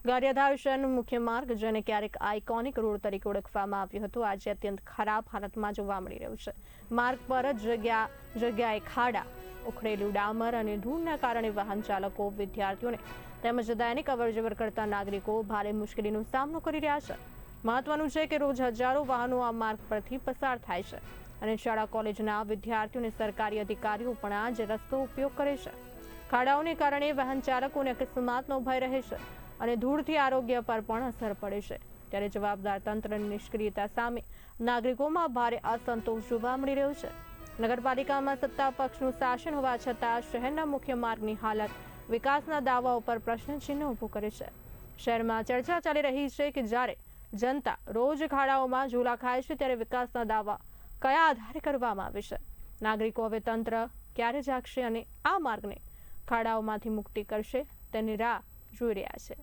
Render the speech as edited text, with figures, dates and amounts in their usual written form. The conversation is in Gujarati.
ગારિયાધાર શહેરનો મુખ્ય માર્ગ, જેને ક્યારેક આઇકોનિક રોડ તરીકે ઓળખવામાં આવ્યો હતો, આજે અત્યંત ખરાબ હાલતમાં જોવા મળી રહ્યું છે. માર્ગ પર જગ્યાએ ખાડા, ઉખડેલું ડામર અને ધૂળના કારણે વાહન ચાલકો, વિદ્યાર્થીઓને તેમજ દૈનિક અવરજવર કરતા નાગરિકો ભારે મુશ્કેલીનો સામનો કરી રહ્યા છે. મહત્વનું છે કે રોજ હજારો વાહનો આ માર્ગ પરથી પસાર થાય છે અને શાળા કોલેજના વિદ્યાર્થીઓ અને સરકારી અધિકારીઓ પણ આ જ રસ્તો ઉપયોગ કરે છે. ખાડાઓને કારણે વાહન ચાલકોને અકસ્માતનો ભય રહે છે અને ધૂળથી આરોગ્ય પર પણ અસર પડે છે. ત્યારે જવાબદાર તંત્રની નિષ્ક્રિયતા સામે નાગરિકોમાં ભારે અસંતોષ જોવા મળી રહ્યો છે. નગરપાલિકામાં સત્તા પક્ષનું શાસન હોવા છતાં શહેરના મુખ્ય માર્ગની હાલત વિકાસના દાવાઓ પર પ્રશ્નચિહ્ન ઊભું કરે છે. શહેરમાં ચર્ચા ચાલી રહી છે કે જ્યારે જનતા રોજ ખાડાઓમાં ઝોલા ખાય છે, ત્યારે વિકાસના દાવા કયા આધારે કરવામાં આવે છે? નાગરિકો હવે તંત્ર ક્યારે જાગશે અને આ માર્ગને ખાડાઓમાંથી મુક્તિ કરશે તેની રાહ જોઈ રહ્યા છે.